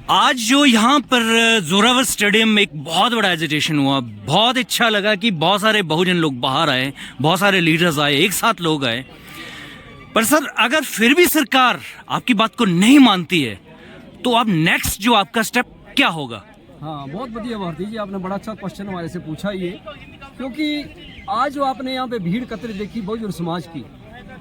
आज जो यहाँ पर जोरावर स्टेडियम में एक बहुत बड़ा एजिटेशन हुआ, बहुत अच्छा लगा कि बहुत सारे बहुजन लोग बाहर आए, बहुत सारे लीडर्स आए, एक साथ लोग आए। पर सर, अगर फिर भी सरकार आपकी बात को नहीं मानती है तो अब नेक्स्ट जो आपका स्टेप क्या होगा? हाँ, बहुत बढ़िया भारती जी, आपने बड़ा अच्छा क्वेश्चन हमारे से पूछा ये, क्योंकि आज जो आपने यहाँ पे भीड़ एकत्रित देखी बहुजन समाज की,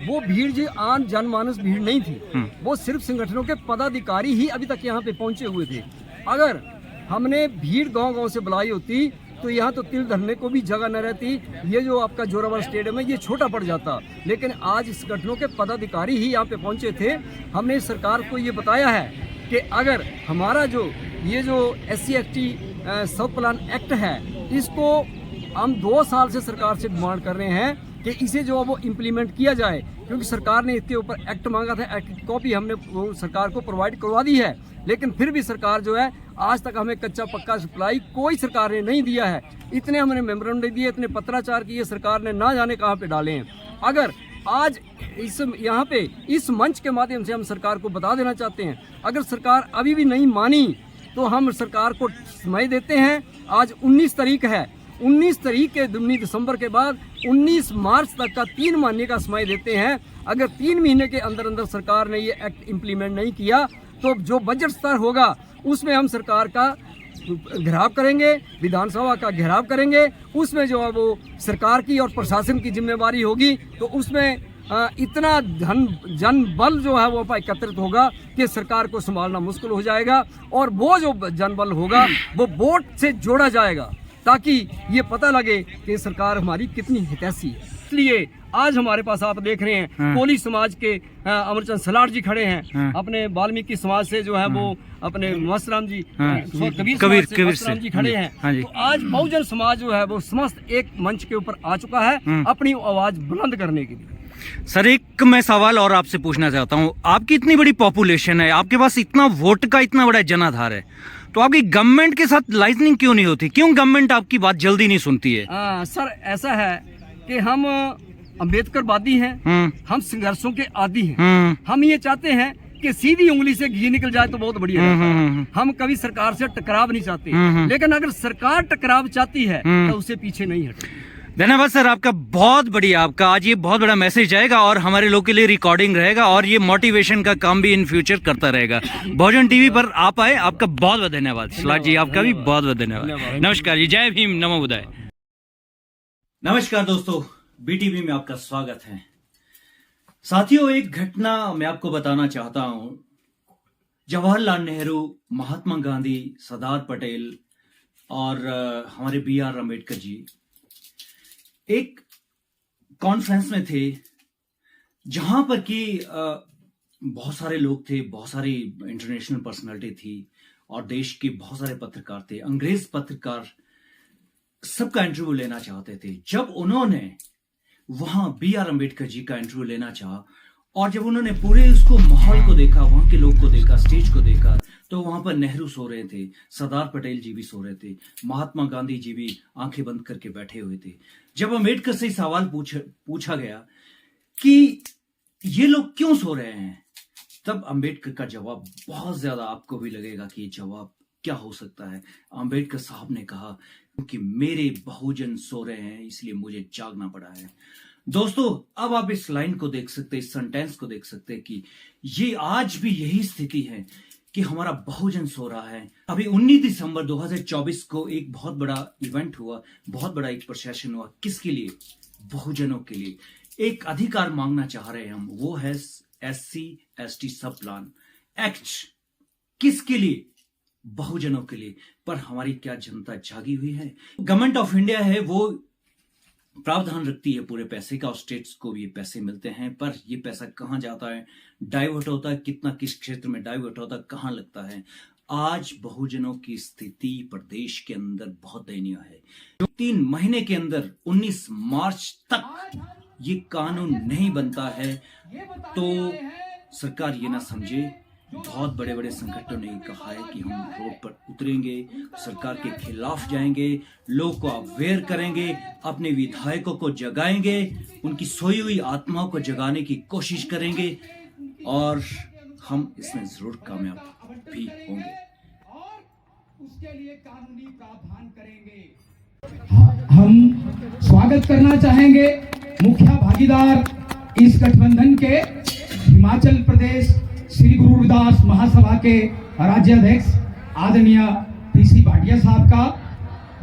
वो भीड़ जी आम जनमानस भीड़ नहीं थी, वो सिर्फ संगठनों के पदाधिकारी ही अभी तक यहाँ पे पहुंचे हुए थे। अगर हमने भीड़ गांव-गांव से बुलाई होती तो यहाँ तो तिल धरने को भी जगह न रहती। ये जो आपका जोरावर स्टेडियम है ये छोटा पड़ जाता, लेकिन आज संगठनों के पदाधिकारी ही यहाँ पे पहुंचे थे। हमने सरकार को ये बताया है कि अगर हमारा जो ये जो SC/ST सब प्लान एक्ट है, इसको हम 2 साल से सरकार से डिमांड कर रहे हैं कि इसे जो है वो इम्प्लीमेंट किया जाए, क्योंकि सरकार ने इसके ऊपर एक्ट मांगा था। एक्ट की कॉपी हमने वो सरकार को प्रोवाइड करवा दी है, लेकिन फिर भी सरकार जो है आज तक हमें कच्चा पक्का सप्लाई कोई सरकार ने नहीं दिया है। इतने हमने मेमोरेंडम दिए, इतने पत्राचार किए, सरकार ने ना जाने कहाँ पे डाले हैं। अगर आज इस यहाँ पे इस मंच के माध्यम से हम सरकार को बता देना चाहते हैं, अगर सरकार अभी भी नहीं मानी तो हम सरकार को समय देते हैं। आज 19 तारीख है, 19 तारीख के 19 दिसंबर के बाद 19 मार्च तक का 3 महीने का समय देते हैं। अगर 3 महीने के अंदर अंदर सरकार ने ये एक्ट इम्प्लीमेंट नहीं किया तो जो बजट स्तर होगा उसमें हम सरकार का घेराव करेंगे, विधानसभा का घेराव करेंगे। उसमें जो है वो सरकार की और प्रशासन की जिम्मेवारी होगी, तो उसमें इतना जन बल जो है वो एकत्रित होगा कि सरकार को संभालना मुश्किल हो जाएगा। और वो जो जन बल होगा वो वोट से जोड़ा जाएगा, ताकि ये पता लगे कि सरकार हमारी कितनी हितैषी है। इसलिए आज हमारे पास आप देख रहे हैं कोली समाज के अमरचंद सलार जी खड़े हैं, अपने वाल्मीकि समाज से जो है वो अपने मस्तराम जी, कबीर मस्तराम जी खड़े हैं। तो आज बहुजन समाज जो है वो समस्त एक मंच के ऊपर आ चुका है अपनी आवाज बुलंद करने के लिए। सर, एक मैं सवाल और आपसे पूछना चाहता हूँ। आपकी इतनी बड़ी पॉपुलेशन है, आपके पास इतना वोट का इतना बड़ा जनाधार है, तो आपकी गवर्नमेंट के साथ लाइजनिंग क्यों नहीं होती? क्यों गवर्नमेंट आपकी बात जल्दी नहीं सुनती है? सर, ऐसा है कि हम अम्बेडकरवादी हैं, हम संघर्षों के आदी हैं। हम ये चाहते हैं कि सीधी उंगली से घी निकल जाए तो बहुत बढ़िया रहता है। हम कभी सरकार से टकराव नहीं चाहते, लेकिन अगर सरकार टकराव चाहती है तो उसे पीछे नहीं हटेगी। धन्यवाद सर, आपका बहुत बढ़िया। आपका आज ये बहुत बड़ा मैसेज आएगा और हमारे लोग के लिए रिकॉर्डिंग रहेगा और ये मोटिवेशन का काम भी इन फ्यूचर करता रहेगा। बहुजन टीवी पर आप आए, आपका बहुत बहुत धन्यवाद। सलार जी, आपका भी बहुत बहुत धन्यवाद। नमस्कार जी, जय भीम, नमो बुद्धाय। नमस्कार दोस्तों, BTV में आपका स्वागत है। साथियों, एक घटना मैं आपको बताना चाहता हूं। जवाहरलाल नेहरू, महात्मा गांधी, सरदार पटेल और हमारे BR अम्बेडकर जी एक कॉन्फ्रेंस में थे, जहां पर कि बहुत सारे लोग थे, बहुत सारी इंटरनेशनल पर्सनालिटी थी और देश के बहुत सारे पत्रकार थे। अंग्रेज पत्रकार सबका इंटरव्यू लेना चाहते थे। जब उन्होंने वहां BR अम्बेडकर जी का इंटरव्यू लेना चाहा और जब उन्होंने पूरे उसको माहौल को देखा, वहां के लोग को देखा, स्टेज को देखा, तो वहां पर नेहरू सो रहे थे, सरदार पटेल जी भी सो रहे थे, महात्मा गांधी जी भी आंखें बंद करके बैठे हुए थे। जब अम्बेडकर से सवाल पूछा गया कि ये लोग क्यों सो रहे हैं, तब अम्बेडकर का जवाब बहुत ज्यादा आपको भी लगेगा कि ये जवाब क्या हो सकता है। अम्बेडकर साहब ने कहा, क्योंकि मेरे बहुजन सो रहे हैं इसलिए मुझे जागना पड़ा है। दोस्तों, अब आप इस लाइन को देख सकते हैं, इस सेंटेंस को देख सकते हैं कि ये आज भी यही स्थिति है कि हमारा बहुजन सो रहा है। अभी 19 दिसंबर 2024 को एक बहुत बड़ा इवेंट हुआ, बहुत बड़ा एक प्रोसेशन हुआ। किसके लिए? बहुजनों के लिए। एक अधिकार मांगना चाह रहे हैं हम, वो है SC/ST सब प्लान एक्ट। किसके लिए? बहुजनों के लिए। पर हमारी क्या जनता जागी हुई है? गवर्नमेंट ऑफ इंडिया है वो प्रावधान रखती है पूरे पैसे का और स्टेट्स को भी ये पैसे मिलते हैं, पर ये पैसा कहां जाता है, डाइवर्ट होता है, कितना किस क्षेत्र में डाइवर्ट होता है, कहां लगता है। आज बहुजनों की स्थिति प्रदेश के अंदर बहुत दयनीय है। 3 महीने के अंदर 19 मार्च तक ये कानून नहीं बनता है तो सरकार ये ना समझे बहुत बड़े बड़े संगठनों ने कहा है कि हम रोड पर उतरेंगे, सरकार के खिलाफ जाएंगे, लोग को अवेयर करेंगे, अपने विधायकों को जगाएंगे, उनकी सोई हुई आत्माओं को जगाने की कोशिश करेंगे और हम इसमें जरूर कामयाब भी होंगे। उसके लिए कानूनी प्रावधान करेंगे। हम स्वागत करना चाहेंगे मुख्य भागीदार इस गठबंधन के हिमाचल प्रदेश श्री गुरु रविदास महासभा के राज्याध्यक्ष आदरणीय पीसी भाटिया साहब का।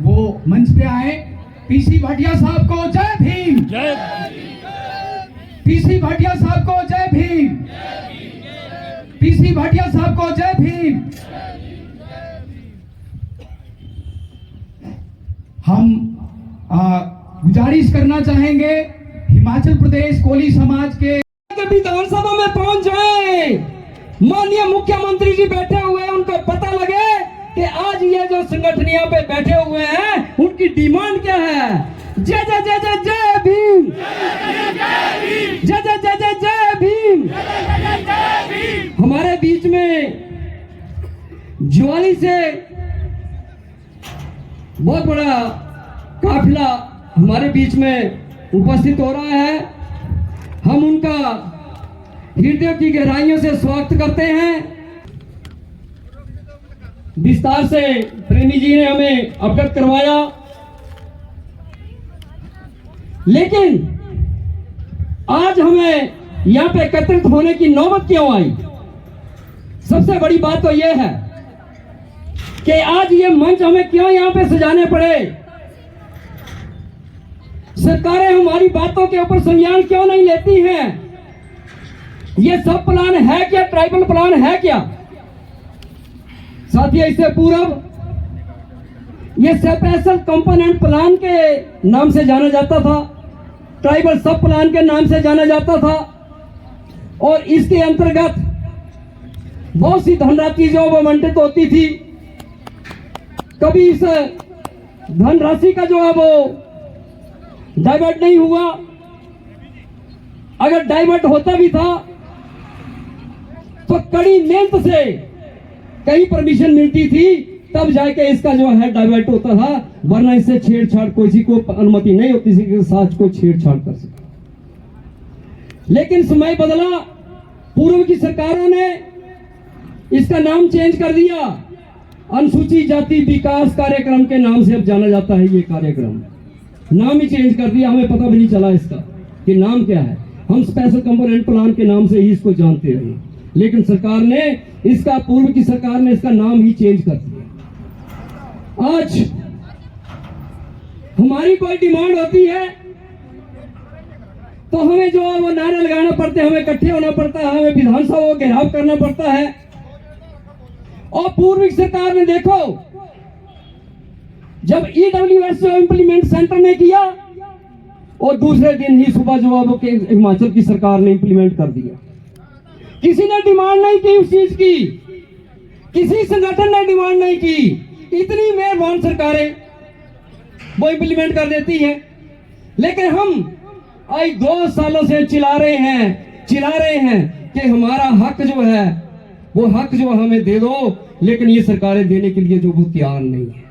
वो मंच पे आए। पीसी भाटिया साहब को जय भीम। जय पीसी भाटिया साहब को जय भीम। पीसी भाटिया साहब को जय भीम। हम गुजारिश करना चाहेंगे हिमाचल प्रदेश कोली समाज के विधानसभा में पहुंच जाए। माननीय मुख्यमंत्री जी बैठे हुए हैं, उनको पता लगे कि आज ये जो संगठन यहाँ पे बैठे हुए हैं उनकी डिमांड क्या है। जय जय जय जय जय भीम। जय जय जय जय जय भीम। हमारे बीच में ज्वाली से बहुत बड़ा काफिला हमारे बीच में उपस्थित हो रहा है। हम उनका हृदय की गहराइयों से स्वागत करते हैं। विस्तार से प्रेमी जी ने हमें अवगत करवाया, लेकिन आज हमें यहाँ पे एकत्रित होने की नौबत क्यों आई? सबसे बड़ी बात तो यह है कि आज ये मंच हमें क्यों यहाँ पे सजाने पड़े। सरकारें हमारी बातों के ऊपर संज्ञान क्यों नहीं लेती हैं? ये सब प्लान है क्या? ट्राइबल प्लान है क्या? साथियों, इससे पूर्व ये सेपरेशन कंपोनेंट प्लान के नाम से जाना जाता था, ट्राइबल सब प्लान के नाम से जाना जाता था, और इसके अंतर्गत बहुत सी धनराशि जो आवंटित होती थी। कभी इस धनराशि का जो है वो डाइवर्ट नहीं हुआ। अगर डाइवर्ट होता भी था तो कड़ी मेहनत से कहीं परमिशन मिलती थी, तब जाके इसका जो है डाइवर्ट होता था, वरना इससे छेड़छाड़ किसी को अनुमति नहीं होती थी कि साथ को छेड़छाड़ कर सके। लेकिन समय बदला, पूर्व की सरकारों ने इसका नाम चेंज कर दिया। अनुसूचित जाति विकास कार्यक्रम के नाम से अब जाना जाता है। ये कार्यक्रम नाम ही चेंज कर दिया, हमें पता भी नहीं चला इसका कि नाम क्या है। हम स्पेशल कंपोनेंट प्लान के नाम से ही इसको जानते रहे, लेकिन सरकार ने इसका, पूर्व की सरकार ने इसका नाम ही चेंज कर दिया। आज हमारी कोई डिमांड होती है तो हमें जो है वो नारे लगाना पड़ते हैं, हमें इकट्ठे होना पड़ता है, हमें विधानसभा को घेराव करना पड़ता है। और पूर्व की सरकार ने देखो, जब ईडब्ल्यूएस इंप्लीमेंट सेंटर ने किया और दूसरे दिन ही सुबह जो है वो हिमाचल की सरकार ने इंप्लीमेंट कर दिया। किसी ने डिमांड नहीं की उस चीज की, किसी संगठन ने डिमांड नहीं की। इतनी मेहरबान सरकारें वो इंप्लीमेंट कर देती हैं। लेकिन हम आज 2 सालों से चिल्ला रहे हैं कि हमारा हक जो है वो हक जो हमें दे दो, लेकिन ये सरकारें देने के लिए जो वो तैयार नहीं है।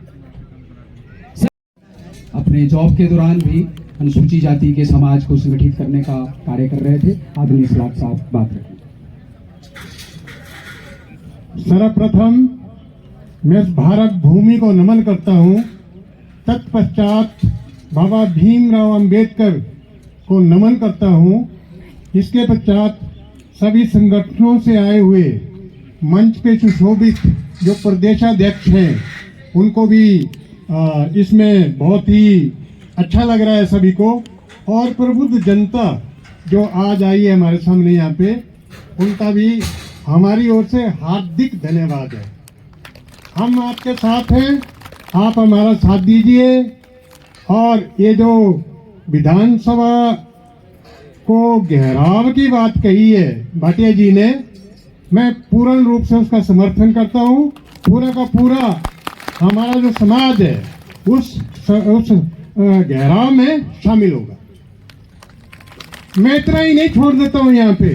अपने जॉब के दौरान भी अनुसूचित जाति के समाज को संगठित करने का कार्य कर रहे थे। आदरणीय सलाहकार साहब बात रखें। सर्वप्रथम मैं भारत भूमि को नमन करता हूं, तत्पश्चात बाबा भीमराव अंबेडकर को नमन करता हूं। इसके पश्चात सभी संगठनों से आए हुए मंच पे सुशोभित जो प्रदेशाध्यक्ष हैं उनको भी इसमें बहुत ही अच्छा लग रहा है सभी को। और प्रबुद्ध जनता जो आज आई है हमारे सामने यहाँ पे, उनका भी हमारी ओर से हार्दिक धन्यवाद है। हम आपके साथ हैं, आप हमारा साथ दीजिए। और ये जो विधानसभा को घेराव की बात कही है भाटिया जी ने, मैं पूर्ण रूप से उसका समर्थन करता हूँ। पूरा का पूरा हमारा जो समाज है उस घेराव में शामिल होगा। मैं इतना ही नहीं छोड़ देता हूँ यहाँ पे,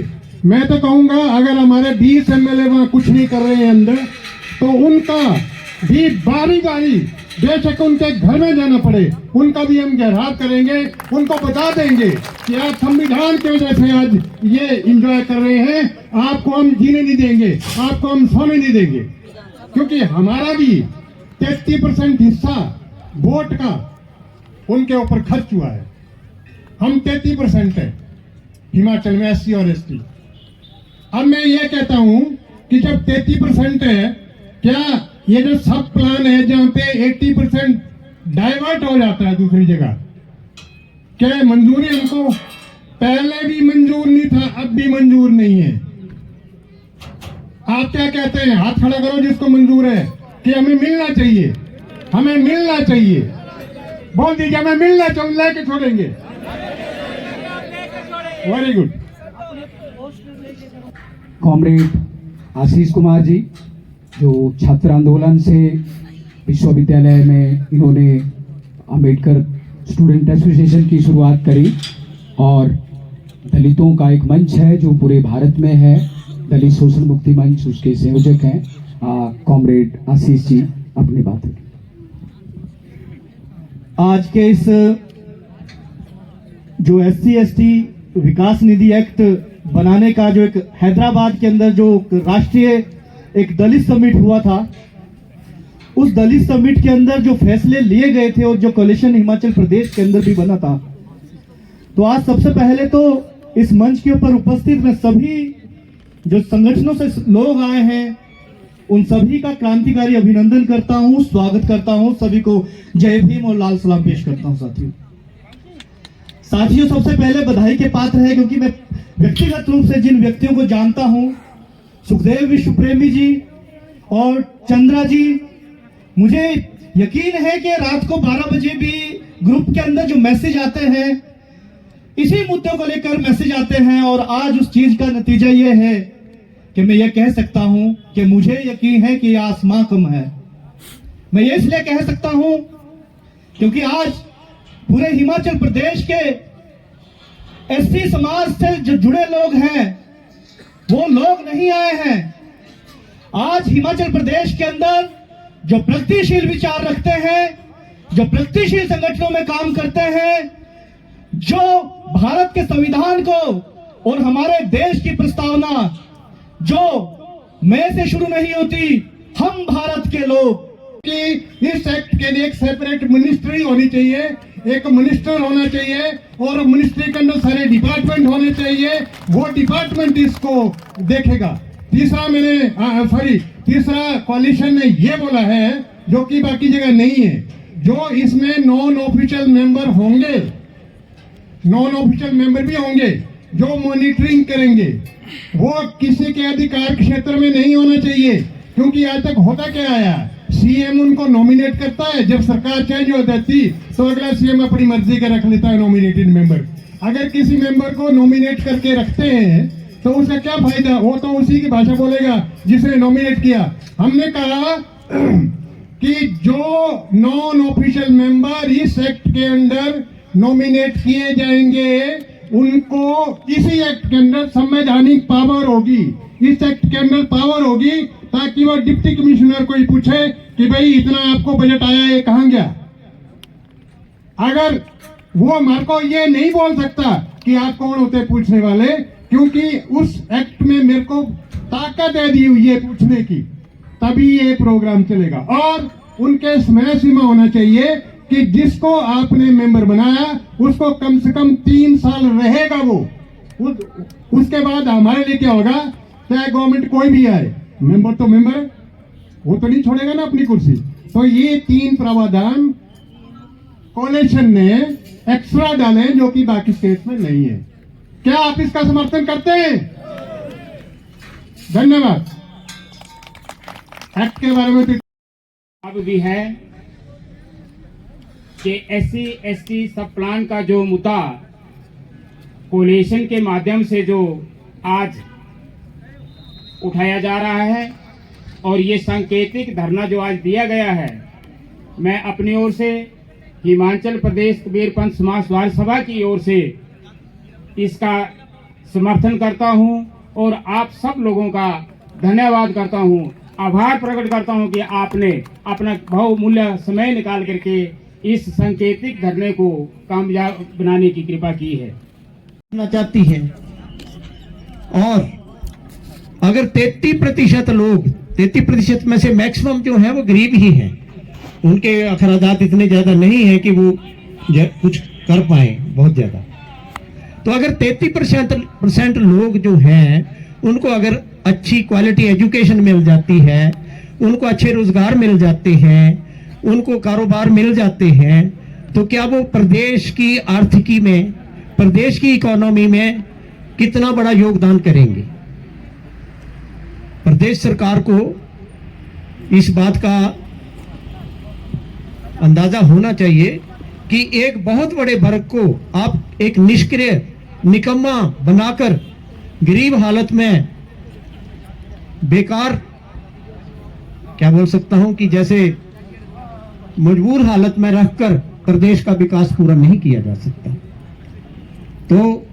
मैं तो कहूंगा अगर हमारे 20 एमएलए वहां कुछ नहीं कर रहे हैं अंदर, तो उनका भी बारी बारी बेशक उनके घर में जाना पड़े, उनका भी हम घेराव करेंगे, उनको बता देंगे कि आप संविधान की वजह से आज ये एंजॉय कर रहे हैं, आपको हम जीने नहीं देंगे, आपको हम सोने नहीं देंगे। क्योंकि हमारा भी 33% हिस्सा वोट का उनके ऊपर खर्च हुआ है। हम 33% है हिमाचल में SC और ST। अब मैं ये कहता हूं कि जब 33% है, क्या ये जो सब प्लान है जहां पे 80% डाइवर्ट हो जाता है दूसरी जगह, क्या मंजूरी हमको पहले भी मंजूर नहीं था, अब भी मंजूर नहीं है? आप क्या कहते हैं? हाथ खड़ा करो जिसको मंजूर है कि हमें मिलना चाहिए, हमें मिलना चाहिए। बोल दीजिए हमें मिलना चाहिए, लेके छोड़ेंगे। Very good. Comrade Ashish Kumar ji, जो छात्र आंदोलन से विश्वविद्यालय में इन्होंने अंबेडकर स्टूडेंट एसोसिएशन की शुरुआत करी और दलितों का एक मंच है जो पूरे भारत में है, दलित शोषण मुक्ति मंच, उसके संयोजक हैं कॉमरेड आशीष जी, अपनी बात रखें। आज के इस जो SC ST विकास निधि एक्ट बनाने का जो एक हैदराबाद के अंदर जो राष्ट्रीय एक दलित समिट हुआ था, उस दलित समिट के अंदर जो फैसले लिए गए थे और जो कोलिशन हिमाचल प्रदेश के अंदर भी बना था, तो आज सबसे पहले तो इस मंच के ऊपर उपस्थित मैं सभी जो संगठनों से लोग आए हैं उन सभी का क्रांतिकारी अभिनंदन करता हूं, स्वागत करता हूं, सभी को जय भीम और लाल सलाम पेश करता हूं। साथियों सबसे पहले बधाई के पात्र है क्योंकि मैं व्यक्तिगत रूप से जिन व्यक्तियों को जानता हूं, सुखदेव विश्व प्रेमी जी और चंद्रा जी, मुझे यकीन है कि रात को 12 बजे भी ग्रुप के अंदर जो मैसेज आते हैं, इसी मुद्दों को लेकर मैसेज आते हैं और आज उस चीज का नतीजा यह है कि मैं ये कह सकता हूं कि मुझे यकीन है कि आसमां कम है। मैं ये इसलिए कह सकता हूं क्योंकि आज पूरे हिमाचल प्रदेश के SC समाज से जो जुड़े लोग हैं वो लोग नहीं आए हैं। आज हिमाचल प्रदेश के अंदर जो प्रगतिशील विचार रखते हैं, जो प्रगतिशील संगठनों में काम करते हैं, जो भारत के संविधान को और हमारे देश की प्रस्तावना जो मैं से शुरू नहीं होती, हम भारत के लोग, कि इस एक्ट के लिए एक सेपरेट मिनिस्ट्री होनी चाहिए, एक मिनिस्टर होना चाहिए और मिनिस्ट्री के अंदर सारे डिपार्टमेंट होने चाहिए, वो डिपार्टमेंट इसको देखेगा। तीसरा कोalition ने ये बोला है जो कि बाकी जगह नहीं है, जो इसमें नॉन ऑफिशियल मेंबर होंगे, नॉन ऑफिशियल मेंबर भी होंगे जो मॉनिटरिंग करेंगे, वो किसी के अधिकार क्षेत्र में नहीं होना चाहिए। क्योंकि आज तक होता क्या आया, CM उनको नॉमिनेट करता है, जब सरकार चेंज हो जाती तो अगला CM अपनी मर्जी का रख लेता है नॉमिनेटेड मेंबर। अगर किसी मेंबर को नॉमिनेट करके रखते हैं तो उसका क्या फायदा, वो तो उसी की भाषा बोलेगा जिसने नॉमिनेट किया। हमने कहा कि जो नॉन ऑफिशियल मेंबर इस एक्ट के अंदर नॉमिनेट किए जाएंगे उनको इसी एक्ट के अंदर संवैधानिक पावर होगी, इस एक्ट के अंदर पावर होगी, ताकि वो डिप्टी कमिश्नर को ही पूछे कि भाई इतना आपको बजट आया है कहां गया। अगर वो हमारे को ये नहीं बोल सकता कि आप कौन होते पूछने वाले, क्योंकि उस एक्ट में मेरे को ताकत दे दी हुई है पूछने की, तभी ये प्रोग्राम चलेगा। और उनके समय सीमा होना चाहिए कि जिसको आपने मेंबर बनाया उसको कम से कम 3 साल रहेगा वो, उसके बाद हमारे लिए क्या होगा, चाहे गवर्नमेंट कोई भी आए, मेंबर तो मेंबर है, वो तो नहीं छोड़ेगा ना अपनी कुर्सी। तो ये 3 प्रावधान कोलिशन ने एक्स्ट्रा डाले जो कि बाकी स्टेट में नहीं है। क्या आप इसका समर्थन करते हैं? धन्यवाद। एक्ट के बारे में अब भी है कि SC ST सब प्लान का जो मुद्दा कोलिशन के माध्यम से जो आज उठाया जा रहा है और ये सांकेतिक धरना जो आज दिया गया है, मैं अपनी ओर से हिमाचल प्रदेश कबीर पंथ समाज सभा की ओर से इसका समर्थन करता हूं और आप सब लोगों का धन्यवाद करता हूँ, आभार प्रकट करता हूँ कि आपने अपना बहुमूल्य समय निकाल करके इस सांकेतिक धरने को कामयाब बनाने की कृपा की है। करना चाहती है। और अगर 33% लोग, 33% में से मैक्सिमम जो है वो गरीब ही हैं, उनके अखराजात इतने ज्यादा नहीं है कि वो कुछ कर पाए बहुत ज्यादा। तो अगर 33% लोग जो हैं उनको अगर अच्छी क्वालिटी एजुकेशन मिल जाती है, उनको अच्छे रोजगार मिल जाते हैं, उनको कारोबार मिल जाते हैं, तो क्या वो प्रदेश की आर्थिकी में, प्रदेश की इकोनॉमी में कितना बड़ा योगदान करेंगे। प्रदेश सरकार को इस बात का अंदाजा होना चाहिए कि एक बहुत बड़े वर्ग को आप एक निष्क्रिय, निकम्मा बनाकर गरीब हालत में, बेकार, क्या बोल सकता हूं कि जैसे मजबूर हालत में रखकर प्रदेश का विकास पूरा नहीं किया जा सकता। तो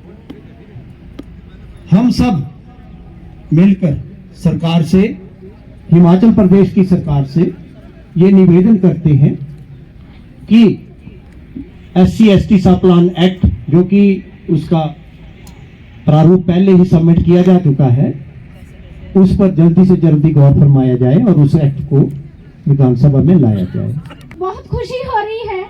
हम सब मिलकर सरकार से, हिमाचल प्रदेश की सरकार से ये निवेदन करते हैं कि SC/ST सब प्लान एक्ट, जो कि उसका प्रारूप पहले ही सबमिट किया जा चुका है, उस पर जल्दी से जल्दी गौर फरमाया जाए और उस एक्ट को विधानसभा में लाया जाए। बहुत खुशी हो रही है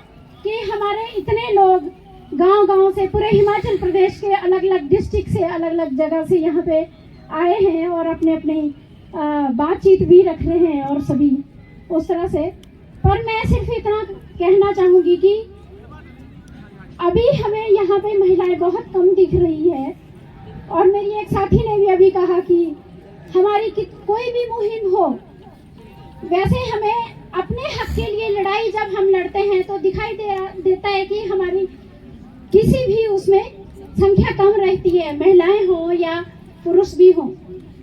कि हमारे इतने लोग गांव-गांव से, पूरे हिमाचल प्रदेश के अलग अलग डिस्ट्रिक्ट से, अलग अलग जगह से यहाँ पे आए हैं और अपने अपने बातचीत भी रख रहे हैं और सभी उस तरह से। पर मैं सिर्फ इतना कहना चाहूँगी कि अभी हमें यहाँ पे महिलाएं बहुत कम दिख रही है, और मेरी एक साथी ने भी अभी कहा कि हमारी कोई भी मुहिम हो, वैसे हमें अपने हक के लिए लड़ाई जब हम लड़ते हैं तो दिखाई देता है कि हमारी किसी भी उसमें संख्या कम रहती है, महिलाएं हो या पुरुष भी हो।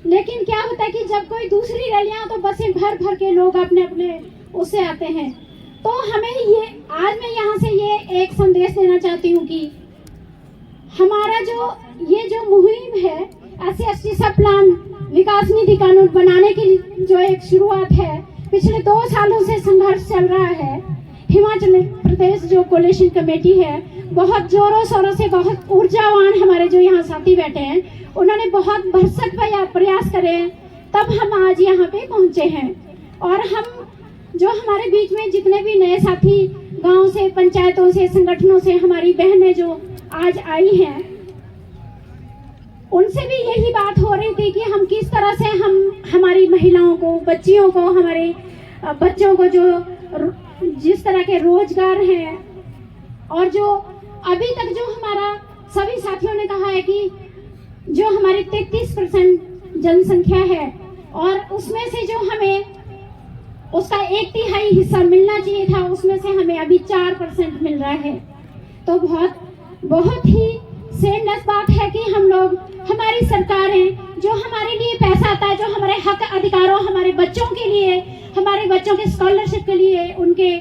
लेकिन क्या होता है कि जब कोई दूसरी रैलियां, तो बसें भर भर के लोग अपने अपने उससे आते हैं। तो हमें ये, आज मैं यहाँ से ये एक संदेश देना चाहती हूँ कि हमारा ये जो मुहिम है, SC/ST सब प्लान विकास निधि कानून बनाने की जो एक शुरुआत है, पिछले 2 सालों से संघर्ष चल रहा है। हिमाचल प्रदेश जो कोलिशन कमेटी है, बहुत जोरों शोरों से, बहुत ऊर्जावान हमारे जो यहाँ साथी बैठे हैं, उन्होंने बहुत भरसक प्रयास करे, तब हम आज यहाँ पे पहुँचे हैं। और हम जो हमारे बीच में जितने भी नए साथी गांव से, पंचायतों से, संगठनों से हमारी बहनें जो आज आई हैं, उनसे भी यही बात हो रही थी कि हम किस तरह से हमारी महिलाओं को, बच्चियों को, हमारे बच्चों को जो जिस तरह के रोजगार हैं, और जो अभी तक जो हमारा सभी साथियों ने कहा है कि जो हमारी 33% जनसंख्या है, और उसमें से जो हमें उसका 1/3 हिस्सा मिलना चाहिए था, उसमें से हमें अभी 4% मिल रहा है। तो बहुत ही सेमलेस बात है कि हम लोग, हमारी सरकारें, जो हमारे लिए पैसा आता है, जो हमारे हक अधिकारों, हमारे बच्चों के लिए, हमारे बच्चों के स्कॉलरशिप के लिए, उनके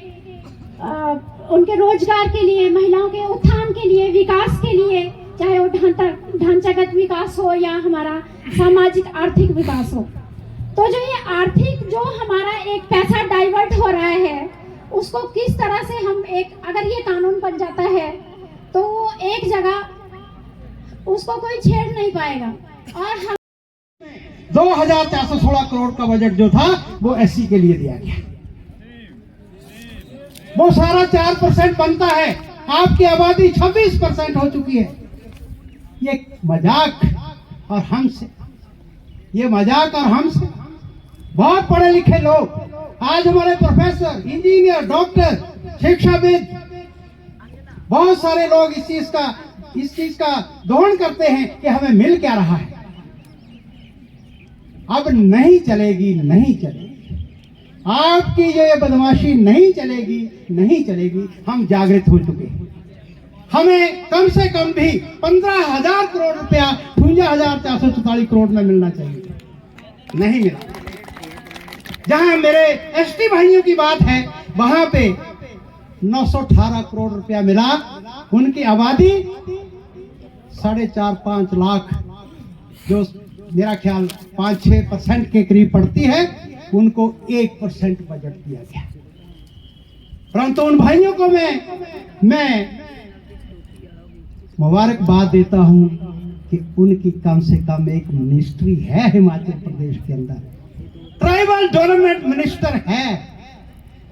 रोजगार के लिए, महिलाओं के उत्थान के लिए, विकास के लिए, चाहे वो ढांचागत विकास हो या हमारा सामाजिक आर्थिक विकास हो, तो जो ये आर्थिक जो हमारा एक पैसा डाइवर्ट हो रहा है, उसको किस तरह से हम अगर ये कानून बन जाता है तो एक जगह उसको कोई छेड़ नहीं पाएगा। और हम 2416 करोड़ का बजट जो था वो SC के लिए दिया गया, वो सारा 4% बनता है। आपकी आबादी 26% हो चुकी है। ये मजाक और हमसे, ये मजाक और हमसे। बहुत पढ़े लिखे लोग, आज हमारे प्रोफेसर, इंजीनियर, डॉक्टर, शिक्षाविद, बहुत सारे लोग इस चीज का दोहन करते हैं कि हमें मिल क्या रहा है। अब नहीं चलेगी, नहीं चलेगी। आपकी जो ये बदमाशी नहीं चलेगी, नहीं चलेगी। हम जागृत हो चुके हैं। हमें कम से कम भी 15,000 करोड़ रुपया 52,444 करोड़ में मिलना चाहिए, नहीं मिला। जहां मेरे ST भाइयों की बात है, वहां पे 918 करोड़ रुपया मिला। उनकी आबादी 4.5-5 लाख, जो मेरा ख्याल 5-6% के करीब पड़ती है, उनको 1% बजट दिया गया। परंतु उन भाइयों को मैं मुबारकबाद देता हूं कि उनकी कम से कम एक मिनिस्ट्री है हिमाचल प्रदेश के अंदर, ट्राइबल डेवलपमेंट मिनिस्टर है,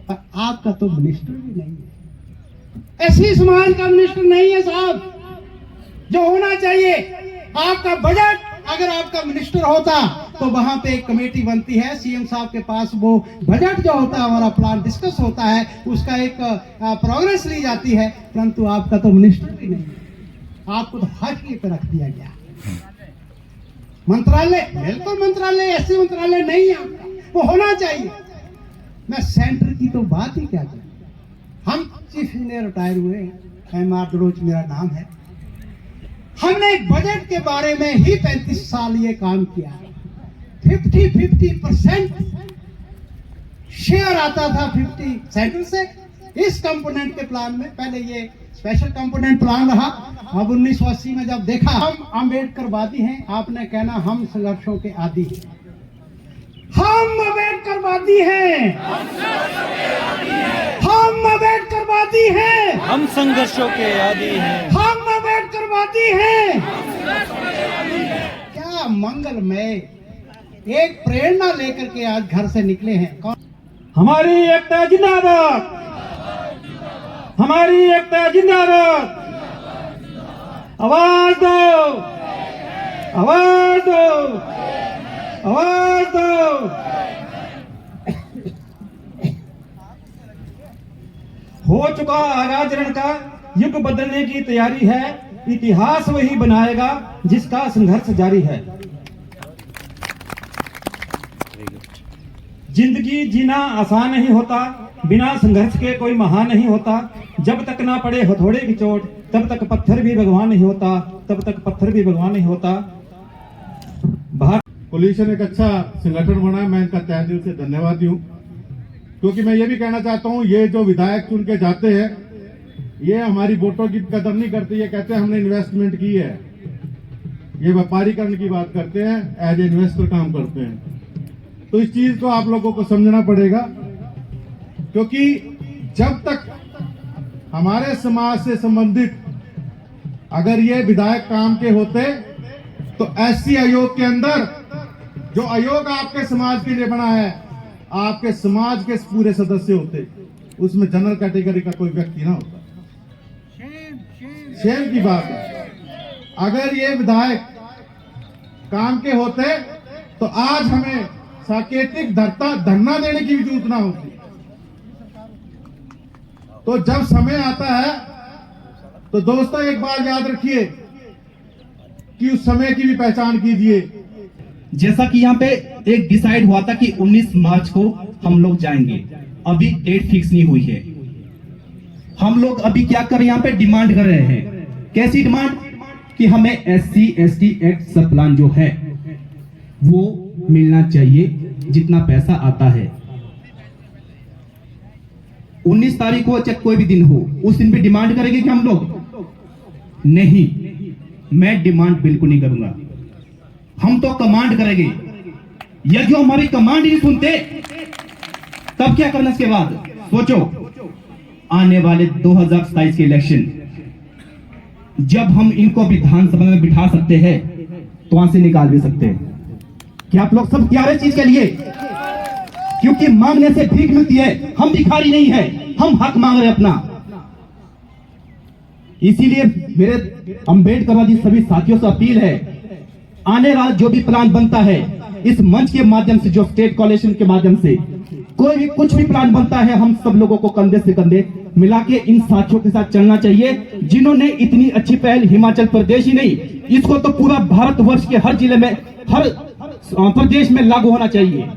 पर आपका तो मिनिस्टर भी नहीं है, एससी समाज का मिनिस्टर नहीं है साहब, जो होना चाहिए। आपका बजट अगर आपका मिनिस्टर होता तो वहां पे एक कमेटी बनती है, सीएम साहब के पास वो बजट जो होता है, हमारा प्लान डिस्कस होता है, उसका एक प्रोग्रेस ली जाती है, परंतु आपका तो मिनिस्टर भी नहीं है, आपको तो हाशिए पे रख दिया गया। मंत्रालय, बिल्कुल मंत्रालय, ऐसे मंत्रालय नहीं है आपका, वो होना चाहिए। मैं सेंटर की तो बात ही क्या करूं, हम चीफ इंजीनियर रिटायर हुए, MR दरोच मेरा नाम है, हमने बजट के बारे में ही 35 साल ये काम किया है। 50% शेयर आता था 50 सेंटर से इस कंपोनेंट के प्लान में। पहले ये स्पेशल कंपोनेंट प्लान रहा, अब 1980 में जब देखा हम अम्बेडकरवादी हैं, आपने कहना हम संघर्षों के आदी हैं, हम अम्बेडकरवादी हैं, हम अम्बेडकरवादी हैं, हम संघर्षों के आदी हैं, हम अम्बेडकरवादी हैं। क्या मंगलमय एक प्रेरणा लेकर के आज घर से निकले हैं। हमारी एकता जिंदाबाद, हमारी एकता जिंदाबाद, आवाज दो, आवाज दो, आवाज दो। हो चुका आगाज रण का युग बदलने की तैयारी है, इतिहास वही बनाएगा जिसका संघर्ष जारी है। जिंदगी जीना आसान नहीं होता, बिना संघर्ष के कोई महान नहीं होता। जब तक ना पड़े हथौड़े की चोट, तब तक पत्थर भी भगवान नहीं होता, तब तक पत्थर भी भगवान नहीं होता। कोलिशन एक अच्छा संगठन बना है, मैं इनका तहे दिल से धन्यवादी हूँ, क्योंकि मैं ये भी कहना चाहता हूँ, ये जो विधायक चुन के जाते हैं, ये हमारी वोटों की कदर नहीं करते, ये कहते हैं हमने इन्वेस्टमेंट की है, ये व्यापारीकरण की बात करते हैं, एज ए इन्वेस्टर काम करते हैं। तो इस चीज को आप लोगों को समझना पड़ेगा, क्योंकि जब तक हमारे समाज से संबंधित अगर ये विधायक काम के होते तो एससी आयोग के अंदर जो आयोग आपके समाज के लिए बना है, आपके समाज के पूरे सदस्य होते, उसमें जनरल कैटेगरी का कोई व्यक्ति ना होता। शेम की बात है। अगर ये विधायक काम के होते तो आज हमें साकेतिक धरना देने की भी जरूरत ना होती। तो जब समय आता है तो दोस्तों एक बात याद रखिए कि उस समय की भी पहचान कीजिए। जैसा कि यहाँ पे एक डिसाइड हुआ था कि 19 मार्च को हम लोग जाएंगे, अभी डेट फिक्स नहीं हुई है। हम लोग अभी क्या कर रहे हैं, यहाँ पे डिमांड कर रहे हैं। कैसी डिमांड? कि हमें SC/ST एक्ट सब प्लान जो है वो मिलना चाहिए, जितना पैसा आता है। 19 तारीख को चाहे कोई भी दिन हो, उस दिन भी डिमांड करेंगे कि हम लोग? नहीं, मैं डिमांड बिल्कुल नहीं करूंगा। हम तो कमांड करेंगे। यदि हमारी कमांड नहीं सुनते तब क्या करना? इसके बाद सोचो, आने वाले 2027 के इलेक्शन जब हम इनको विधानसभा में बिठा सकते हैं तो वहां से निकाल भी सकते हैं। क्या आप लोग सब तैयार है चीज के लिए? क्योंकि मांगने से भीख मिलती है, हम भिखारी नहीं है, हम हक मांग रहे अपना। इसीलिए मेरे अम्बेडकरवादी सभी साथियों से अपील है, आने वाला जो भी प्लान बनता है इस मंच के माध्यम से, जो स्टेट कोalition के माध्यम से कोई भी कुछ भी प्लान बनता है, हम सब लोगों को कंधे से कंधे मिला के इन साथियों के साथ चलना चाहिए, जिन्होंने इतनी अच्छी पहल हिमाचल प्रदेश ही नहीं, इसको तो पूरा भारतवर्ष के हर जिले में, हर प्रदेश में लागू होना चाहिए।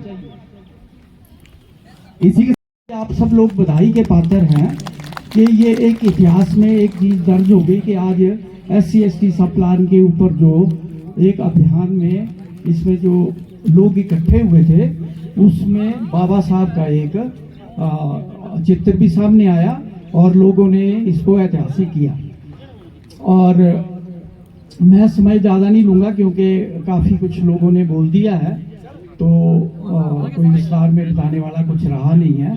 इसी के आप सब लोग बधाई के पात्र हैं कि ये एक इतिहास में एक चीज दर्ज हो गई कि आज SC/ST सब प्लान के ऊपर जो एक अभियान में इसमें जो लोग इकट्ठे हुए थे, उसमें बाबा साहब का एक चित्र भी सामने आया और लोगों ने इसको ऐतिहासिक किया। और मैं समय ज़्यादा नहीं लूँगा क्योंकि काफ़ी कुछ लोगों ने बोल दिया है, तो कोई विस्तार में बताने वाला कुछ रहा नहीं है।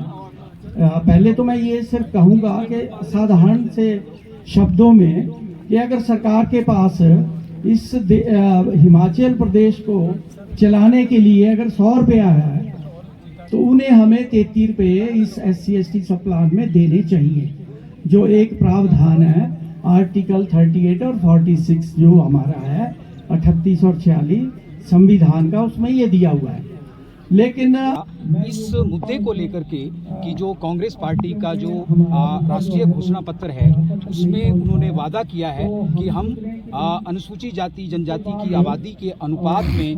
पहले तो मैं ये सिर्फ कहूँगा कि साधारण से शब्दों में कि अगर सरकार के पास इस हिमाचल प्रदेश को चलाने के लिए अगर 100 रुपया है तो उन्हें हमें 33 रुपये इस SC/ST सब प्लान में देने चाहिए, जो एक प्रावधान है आर्टिकल 38 और 46 जो हमारा है 38 और 46 संविधान का, उसमें ये दिया हुआ है। लेकिन इस मुद्दे को लेकर के कि जो कांग्रेस पार्टी का जो राष्ट्रीय घोषणा पत्र है उसमें उन्होंने वादा किया है कि हम अनुसूचित जाति जनजाति की आबादी के अनुपात में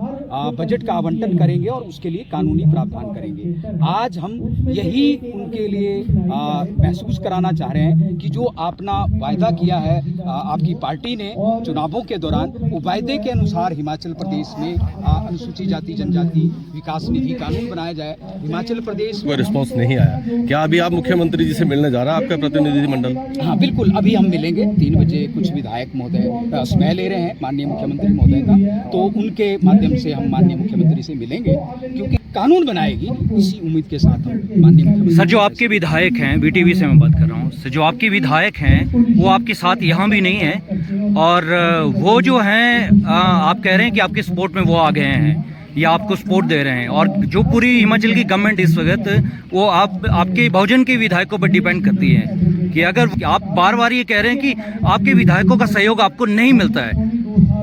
बजट का आवंटन करेंगे और उसके लिए कानूनी प्रावधान करेंगे। आज हम यही उनके लिए महसूस कराना चाह रहे हैं कि जो अपना वायदा किया है आपकी पार्टी ने चुनावों के दौरान, वो वायदे के अनुसार हिमाचल प्रदेश में अनुसूचित जाति जनजाति विकास निधि कानून बनाया जाए। हिमाचल प्रदेश कोई रिस्पांस नहीं आया। क्या अभी आप मुख्यमंत्री जी से मिलने जा रहा है आपका प्रतिनिधिमंडल? हाँ बिल्कुल, अभी हम मिलेंगे 3 बजे। कुछ विधायक महोदय समय ले रहे हैं माननीय मुख्यमंत्री महोदय का, तो उनके माध्यम से हम माननीय मुख्यमंत्री से मिलेंगे, क्योंकि कानून बनाएगी, इसी उम्मीद के साथ हम माननीय मुख्यमंत्री। सर, जो आपके विधायक हैं, BTV से मैं बात कर रहा हूँ सर, जो आपके विधायक हैं वो आपके साथ यहाँ भी नहीं है, और वो जो हैं आप कह रहे हैं कि आपके सपोर्ट में वो आ गए हैं या आपको सपोर्ट दे रहे हैं, और जो पूरी हिमाचल की गवर्नमेंट इस वक्त वो आपके बहुजन के विधायकों पर डिपेंड करती है कि अगर आप बार बार ये कह रहे हैं कि आपके विधायकों का सहयोग आपको नहीं मिलता है।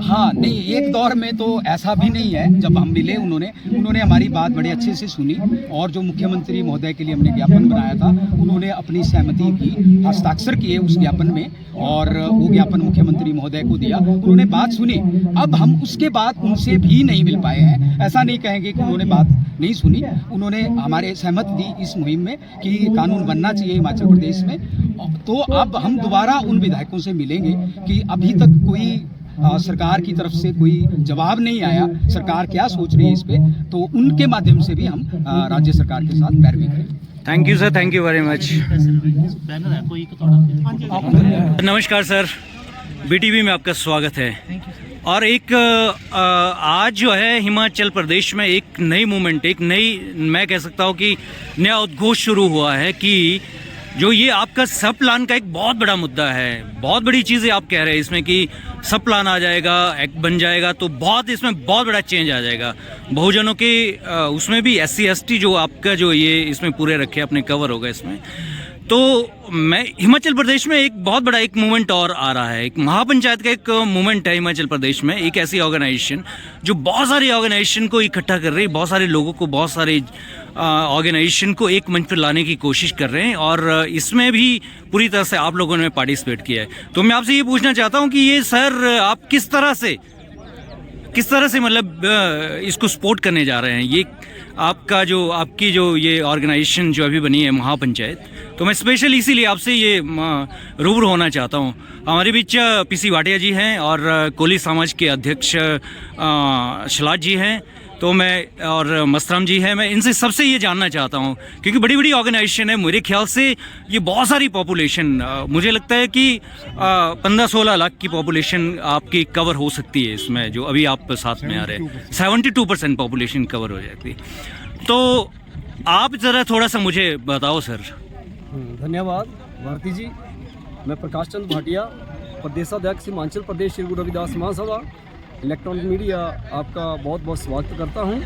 हाँ नहीं, एक दौर में तो ऐसा भी नहीं है। जब हम मिले उन्होंने हमारी बात बड़े अच्छे से सुनी, और जो मुख्यमंत्री महोदय के लिए हमने ज्ञापन बनाया था उन्होंने अपनी सहमति की, हस्ताक्षर किए उस ज्ञापन में, और वो ज्ञापन मुख्यमंत्री महोदय को दिया। उन्होंने बात सुनी। अब हम उसके बाद उनसे भी नहीं मिल पाए हैं। ऐसा नहीं कहेंगे कि उन्होंने बात नहीं सुनी, उन्होंने हमारे सहमत दी इस मुहिम में कि कानून बनना चाहिए हिमाचल प्रदेश में। तो अब हम दोबारा उन विधायकों से मिलेंगे कि अभी तक कोई सरकार की तरफ से कोई जवाब नहीं आया, सरकार क्या सोच रही है इस पे, तो उनके माध्यम से भी हम राज्य सरकार के साथ पैरवी करेंगे। Thank you sir, thank you very much. नमस्कार सर, BTV में आपका स्वागत है। और एक आज जो है हिमाचल प्रदेश में एक नई मूवमेंट, एक नई, मैं कह सकता हूँ कि नया उद्घोष शुरू हुआ है कि जो ये आपका सब प्लान का एक बहुत बड़ा मुद्दा है, बहुत बड़ी चीज़ें आप कह रहे हैं इसमें कि सब प्लान आ जाएगा, एक्ट बन जाएगा, तो इसमें बहुत बड़ा चेंज आ जाएगा। बहुजनों के उसमें भी SC/ST जो आपका जो ये इसमें पूरे रखे अपने कवर होगा इसमें। तो मैं हिमाचल प्रदेश में एक बहुत बड़ा एक मूवमेंट और आ रहा है, एक महापंचायत का एक मूवमेंट है हिमाचल प्रदेश में, एक ऐसी ऑर्गेनाइजेशन जो बहुत सारी ऑर्गेनाइजेशन को इकट्ठा कर रही है, बहुत सारे लोगों को, बहुत सारे ऑर्गेनाइजेशन को एक मंच पर लाने की कोशिश कर रहे हैं, और इसमें भी पूरी तरह से आप लोगों ने पार्टिसिपेट किया है। तो मैं आपसे ये पूछना चाहता हूँ कि ये सर आप किस तरह से मतलब इसको सपोर्ट करने जा रहे हैं, ये आपकी जो ये ऑर्गेनाइजेशन जो अभी बनी है महापंचायत। तो मैं स्पेशल इसीलिए आपसे ये रूबरू होना चाहता हूँ। हमारे बीच PC भाटिया जी हैं और कोली समाज के अध्यक्ष शलाज जी हैं, तो मैं और मस्तराम जी हैं। मैं इनसे सबसे ये जानना चाहता हूँ, क्योंकि बड़ी बड़ी ऑर्गेनाइजेशन है, मेरे ख्याल से ये बहुत सारी पॉपुलेशन, मुझे लगता है कि 15-16 लाख की पॉपुलेशन आपकी कवर हो सकती है इसमें, जो अभी आप साथ में आ रहे हैं 72% पॉपुलेशन कवर हो जाती है। तो आप ज़रा थोड़ा सा मुझे बताओ सर। धन्यवाद भारती जी। मैं प्रकाश चंद भाटिया, प्रदेशाध्यक्ष हिमाचल प्रदेश श्री गुरु रविदास महासभा इलेक्ट्रॉनिक मीडिया, आपका बहुत बहुत स्वागत करता हूं।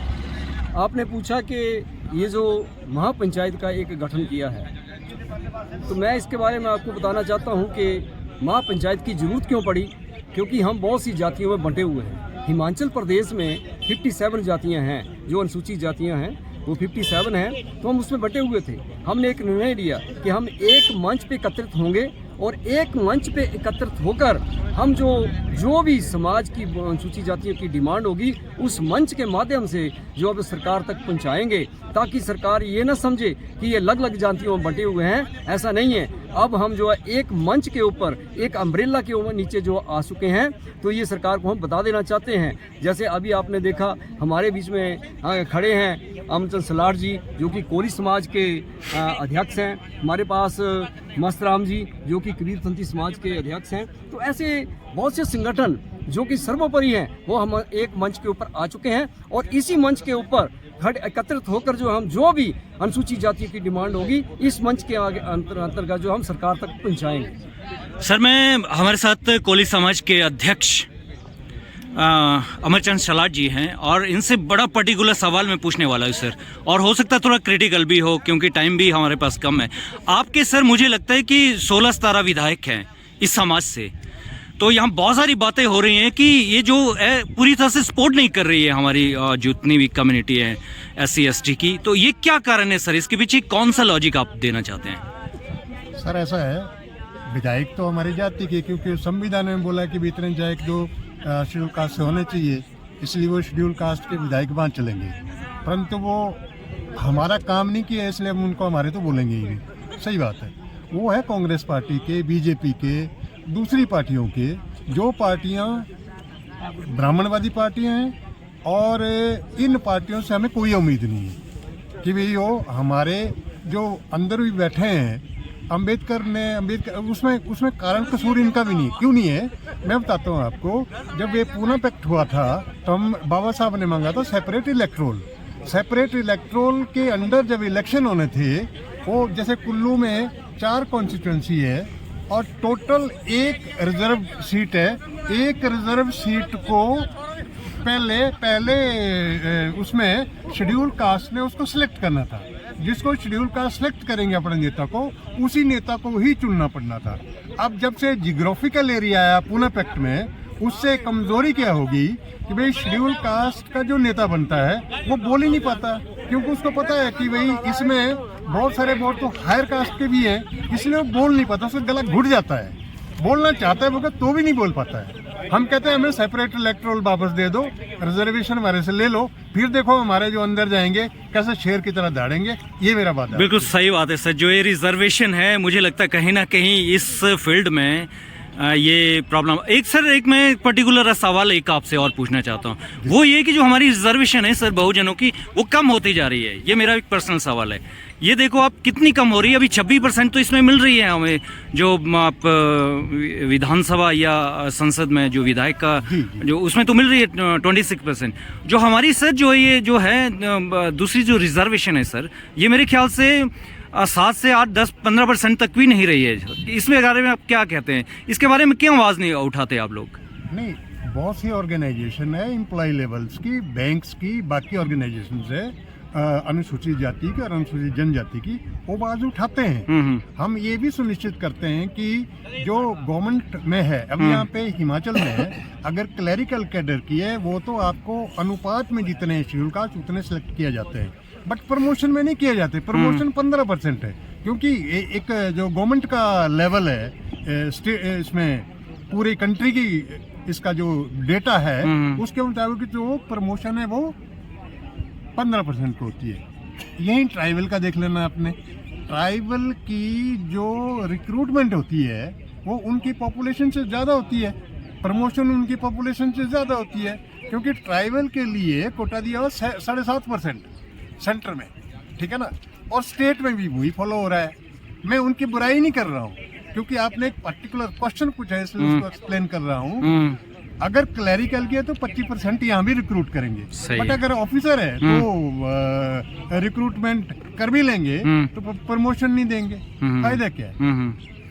आपने पूछा कि ये जो महापंचायत का एक गठन किया है, तो मैं इसके बारे में आपको बताना चाहता हूं कि महापंचायत की ज़रूरत क्यों पड़ी, क्योंकि हम बहुत सी जातियों में बंटे हुए हैं। हिमाचल प्रदेश में 57 जातियां हैं, जो अनुसूचित जातियां हैं वो 57 हैं, तो हम उसमें बटे हुए थे। हमने एक निर्णय लिया कि हम एक मंच पे एकत्रित होंगे, और एक मंच पे एकत्रित होकर हम जो भी समाज की अनुसूचित जातियों की डिमांड होगी उस मंच के माध्यम से जो अब सरकार तक पहुंचाएंगे, ताकि सरकार ये ना समझे कि ये अलग अलग जातियों में बंटे हुए हैं। ऐसा नहीं है। अब हम जो है एक मंच के ऊपर, एक अम्ब्रेला के ऊपर नीचे जो आ चुके हैं, तो ये सरकार को हम बता देना चाहते हैं। जैसे अभी आपने देखा हमारे बीच में खड़े हैं अमरचंद सलार जी, जो कि कोली समाज के अध्यक्ष हैं। हमारे पास मस्तराम जी, जो कि कबीरपंथी समाज के अध्यक्ष हैं। तो ऐसे बहुत से संगठन जो कि सर्वोपरि हैं, वो हम एक मंच के ऊपर आ चुके हैं और इसी मंच के ऊपर खड़े एकत्रित होकर जो हम जो भी अनुसूचित जातियों की डिमांड होगी इस मंच के आगे अंतर्गत जो हम सरकार तक पहुंचाएंगे। सर, मैं हमारे साथ कोली समाज के अध्यक्ष अमरचंद शलाठ जी हैं और इनसे बड़ा पर्टिकुलर सवाल मैं पूछने वाला हूँ सर, और हो सकता है थोड़ा क्रिटिकल भी हो क्योंकि टाइम भी हमारे पास कम है। आपके सर मुझे लगता है कि 16-17 विधायक हैं इस समाज से, तो यहाँ बहुत सारी बातें हो रही हैं कि ये जो है पूरी तरह से सपोर्ट नहीं कर रही है हमारी जितनी भी कम्युनिटी है SC ST की, तो ये क्या कारण है सर? इसके पीछे कौन सा लॉजिक आप देना चाहते हैं? सर ऐसा है, विधायक तो हमारी जाति के, क्योंकि संविधान में बोला कि इतने विधायक जो शेड्यूल कास्ट से होने चाहिए, इसलिए वो शेड्यूल कास्ट के विधायक वहाँ चलेंगे, परंतु वो हमारा काम नहीं किया इसलिए हम उनको हमारे तो बोलेंगे ही नहीं। सही बात है, वो है कांग्रेस पार्टी के, बीजेपी के, दूसरी पार्टियों के, जो पार्टियां ब्राह्मणवादी पार्टियां हैं, और इन पार्टियों से हमें कोई उम्मीद नहीं है कि भाई वो हमारे जो अंदर भी बैठे हैं अम्बेडकर उसमें कारण कसूर इनका भी नहीं। क्यों नहीं है, मैं बताता हूँ आपको। जब ये पूना पैक्ट हुआ था तो हम बाबा साहब ने मांगा था सेपरेट इलेक्ट्रोल के अंदर जब इलेक्शन होने थे, वो जैसे कुल्लू में 4 कॉन्स्टिट्यूंसी है और टोटल 1 रिजर्व सीट है। 1 रिजर्व सीट को पहले उसमें शेड्यूल कास्ट ने उसको सिलेक्ट करना था। जिसको शेड्यूल कास्ट सिलेक्ट करेंगे अपने नेता को, उसी नेता को ही चुनना पड़ना था। अब जब से जियोग्राफिकल एरिया आया पूना पैक्ट में, उससे कमजोरी क्या होगी कि भाई शेड्यूल कास्ट का जो नेता बनता है वो बोल ही नहीं पाता, क्योंकि उसको पता है कि भाई इसमें बहुत सारे वोट तो हायर कास्ट के भी हैं, इसलिए वो बोल नहीं पाता, उसका गला घुट जाता है। बोलना चाहता है वो तो भी नहीं बोल पाता है। हम कहते हैं हमें सेपरेट इलेक्टोरल वापस दे दो, रिजर्वेशन हमारे से ले लो, फिर देखो हमारे जो अंदर जाएंगे कैसे शेर की तरह दौड़ेंगे। ये मेरा बात है। बिल्कुल सही बात है सर। जो ये रिजर्वेशन है, मुझे लगता है कहीं ना कहीं इस फील्ड में ये प्रॉब्लम। एक मैं पर्टिकुलर सवाल एक आपसे और पूछना चाहता हूँ, वो ये कि जो हमारी रिजर्वेशन है सर बहुजनों की, वो कम होती जा रही है। ये मेरा एक पर्सनल सवाल है। ये देखो आप कितनी कम हो रही है। अभी 26% तो इसमें मिल रही है हमें, जो आप विधानसभा या संसद में जो विधायक का जो उसमें तो मिल रही है 26%। जो हमारी सर जो ये जो है दूसरी जो रिजर्वेशन है सर, ये मेरे ख्याल से 7 से 8, 10, 15% तक भी नहीं रही है। इसमें बारे में आप क्या कहते हैं? इसके बारे में क्यों आवाज़ नहीं उठाते आप लोग? नहीं, बहुत सी ऑर्गेनाइजेशन है एम्प्लॉय लेवल्स की, बैंक्स की, बाकी ऑर्गेनाइजेशन है अनुसूचित जाति की और अनुसूचित जनजाति की, वो आवाज उठाते हैं। हम ये भी सुनिश्चित करते हैं कि जो गवर्नमेंट में है, अभी यहाँ पे हिमाचल में है, अगर क्लरिकल कैडर की है वो तो आपको अनुपात में जितने शेड्यूल कास्ट उतने सेलेक्ट किया जाते हैं, बट प्रमोशन में नहीं किए जाते। प्रमोशन 15% है, क्योंकि एक जो गवर्नमेंट का लेवल है इसमें पूरी कंट्री की, इसका जो डेटा है उसके मुताबिक जो प्रमोशन है वो 15% होती है। यही ट्राइबल का देख लेना आपने। ट्राइबल की जो रिक्रूटमेंट होती है वो उनकी पॉपुलेशन से ज़्यादा होती है, प्रमोशन उनकी पॉपुलेशन से ज़्यादा होती है, क्योंकि ट्राइबल के लिए कोटा दिया हुआ 7.5% सेंटर में, ठीक है ना, और स्टेट में भी वही फॉलो हो रहा है। मैं उनकी बुराई नहीं कर रहा हूँ, क्योंकि आपने एक पर्टिकुलर क्वेश्चन पूछा है इसलिए उसको एक्सप्लेन कर रहा हूँ। अगर क्लरिकल की है तो 25% यहाँ भी रिक्रूट करेंगे, बट अगर ऑफिसर है तो रिक्रूटमेंट कर भी लेंगे तो प्रमोशन नहीं देंगे, फायदा क्या है?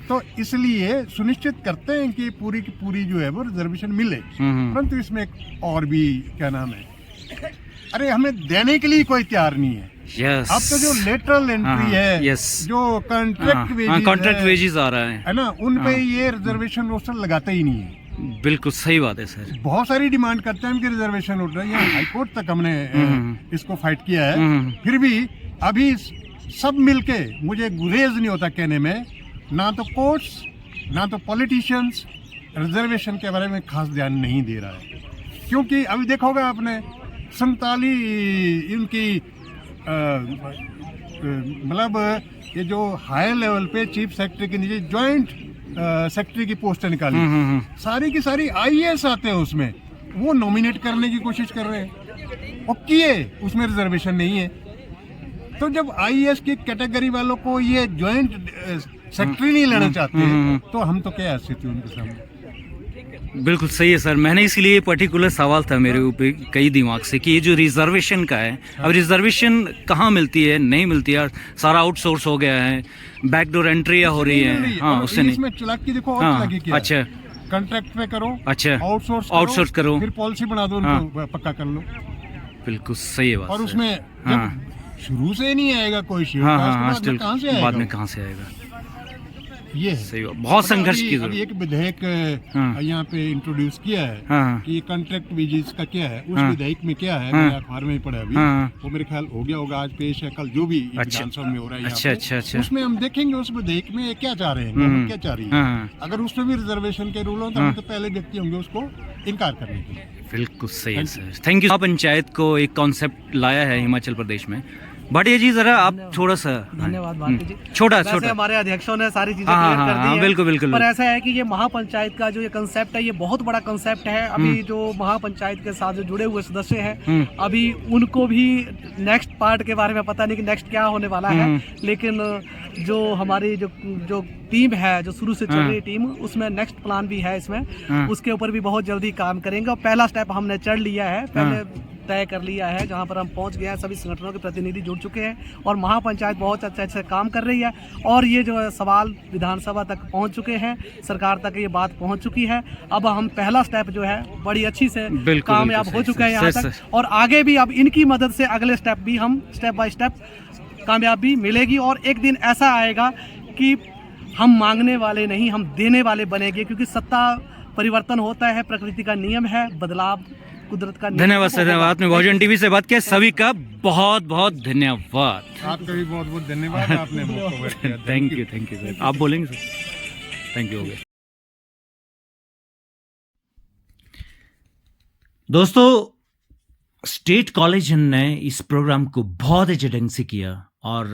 तो इसलिए सुनिश्चित करते हैं कि पूरी की पूरी जो है वो रिजर्वेशन मिले, परंतु इसमें एक और भी क्या नाम है, अरे हमें देने के लिए कोई तैयार नहीं है। Yes. अब तो जो लेटरल एंट्री है, जो कॉन्ट्रैक्ट वेजेस आ रहा है ना, उन पे ये रिजर्वेशन रोस्टर लगाते ही नहीं है। बिल्कुल सही बात है सर। बहुत सारी डिमांड करते हैं कि रिजर्वेशन उठ रहा है, यहाँ हाई कोर्ट तक हमने इसको फाइट किया है, फिर भी अभी सब मिलके मुझे गुरेज नहीं होता कहने में, ना तो कोर्ट्स ना तो पॉलिटिशियंस रिजर्वेशन के बारे में खास ध्यान नहीं दे रहा है। क्योंकि अभी देखा होगा आपने 47 इनकी मतलब ये जो हाई लेवल पे चीफ सेक्रेटरी के नीचे ज्वाइंट सेक्रेटरी की पोस्टें निकाली, सारी की सारी IAS आते हैं उसमें, वो नॉमिनेट करने की कोशिश कर रहे हैं और किए उसमें रिजर्वेशन नहीं है। तो जब IAS की कैटेगरी वालों को ये ज्वाइंट सेक्रेटरी नहीं लेना चाहते तो हम तो क्या स्थिति उनके सामने। बिल्कुल सही है सर। मैंने इसलिए पर्टिकुलर सवाल था मेरे ऊपर कई दिमाग से कि ये जो रिजर्वेशन का है, अब रिजर्वेशन कहाँ मिलती है, नहीं मिलती है, सारा आउटसोर्स हो गया है, बैकडोर एंट्रियाँ हो रही है। हाँ उससे नहीं। इसमें चालाकी देखो और हाँ चालाकी क्या है। अच्छा कॉन्ट्रैक्ट पे करो, अच्छा आउटसोर्स करो, फिर पॉलिसी बना दो, हाँ। उनको पक्का कर लो। बिल्कुल सही है बात और सर। उसमें हाँ जब शुरू से नहीं आएगा कोई शीट, हाँ हाँ स्टिल कहाँ से बाद आएगा? में कहाँ से आएगा। ये है। सही बात, बहुत संघर्ष की अभी जरूरत। एक विधेयक हाँ। यहाँ पे इंट्रोड्यूस किया है हाँ कि कॉन्ट्रैक्ट वेजेस का क्या है, उस हाँ। विधेयक में क्या है, हाँ। मेरे अखबार में ही पढ़ा अभी, हाँ। वो मेरे ख्याल हो गया होगा, आज पेश है, कल जो भी अच्छा। विधानसभा में हो रहा है यहाँ अच्छा पे, अच्छा अच्छा। उसमें हम देखेंगे उस विधेयक में क्या चाह रहे हैं, हम्म। गवर्नमेंट क्या चाह रही है। हाँ अगर उसमें भी रिजर्वेशन के रूल हो तो हाँ। हम तो पहले व्यक्ति होंगे उसको इनकार करने के लिए। बिल्कुल सही है सर, थैंक यू। पंचायत को एक कॉन्सेप्ट लाया है हिमाचल प्रदेश में। भाटिया जी जरा आप थोड़ा सा धन्यवाद भारती जी। छोटा वैसे छोटा। हमारे अध्यक्षों ने सारी चीजें हाँ, क्लियर हाँ, कर दी हाँ, हैं। बिल्कुल, बिल्कुल, पर बिल्कुल। ऐसा है कि ये महापंचायत का जो ये कंसेप्ट है, ये बहुत बड़ा कंसेप्ट है। अभी जो महापंचायत के साथ जो जुड़े हुए सदस्य हैं, अभी उनको भी नेक्स्ट पार्ट के बारे में पता नहीं कि नेक्स्ट क्या होने वाला है, लेकिन जो हमारी जो टीम है, जो शुरू से चल रही टीम, उसमें नेक्स्ट प्लान भी है इसमें, उसके ऊपर भी बहुत जल्दी काम करेंगे। और पहला स्टेप हमने चढ़ लिया है, पहले तय कर लिया है, जहां पर हम पहुंच गए हैं, सभी संगठनों के प्रतिनिधि जुड़ चुके हैं और महापंचायत बहुत अच्छे से काम कर रही है। और ये जो सवाल विधानसभा तक पहुंच चुके हैं, सरकार तक ये बात पहुंच चुकी है। अब हम पहला स्टेप जो है बड़ी अच्छी से कामयाब हो चुका है यहाँ तक, और आगे भी अब इनकी मदद से अगले स्टेप भी हम स्टेप बाय स्टेप कामयाबी मिलेगी। और एक दिन ऐसा आएगा कि हम मांगने वाले नहीं, हम देने वाले बनेंगे, क्योंकि सत्ता परिवर्तन होता है, प्रकृति का नियम है, बदलाव कुदरत का नियम। धन्यवाद सर, धन्यवाद। आपने भोजन टीवी से बात किया, सभी का बहुत बहुत धन्यवाद। आपका भी बहुत बहुत धन्यवाद, आपने थैंक यू सर। आप बोलेंगे सर? थैंक यू हो गया। दोस्तों, स्टेट कॉलेज ने इस प्रोग्राम को बहुत अच्छे ढंग से किया और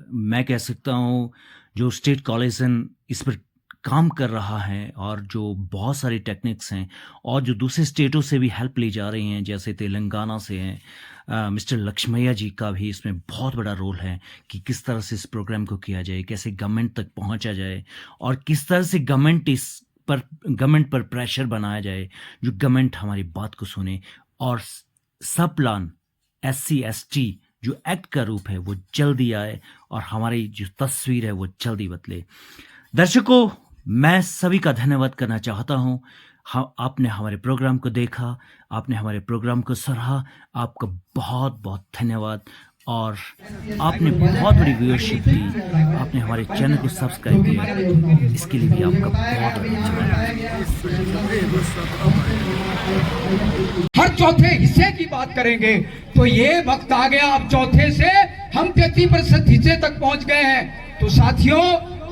मैं कह सकता हूँ जो स्टेट कॉलेज इस पर काम कर रहा है और जो बहुत सारी टेक्निक्स हैं और जो दूसरे स्टेटों से भी हेल्प ली जा रही हैं, जैसे तेलंगाना से हैं, मिस्टर लक्ष्मैया जी का भी इसमें बहुत बड़ा रोल है कि किस तरह से इस प्रोग्राम को किया जाए, कैसे गवर्नमेंट तक पहुंचा जाए और किस तरह से गवर्नमेंट पर प्रेशर बनाया जाए, जो गवर्नमेंट हमारी बात को सुने और सब प्लान SC ST जो एक्ट का रूप है वो जल्दी आए और हमारी जो तस्वीर है वो जल्दी बदले। दर्शकों, मैं सभी का धन्यवाद करना चाहता हूं। आपने हमारे प्रोग्राम को देखा, आपने हमारे प्रोग्राम को सराहा, आपका बहुत बहुत धन्यवाद। और आपने बहुत बड़ी व्यूअरशिप दी, आपने हमारे चैनल को सब्सक्राइब किया, इसके लिए भी आपका बहुत धन्यवाद। हर चौथे हिस्से की बात करेंगे तो ये वक्त आ गया, अब चौथे से हम 33% हिस्से तक पहुंच गए हैं। तो साथियों,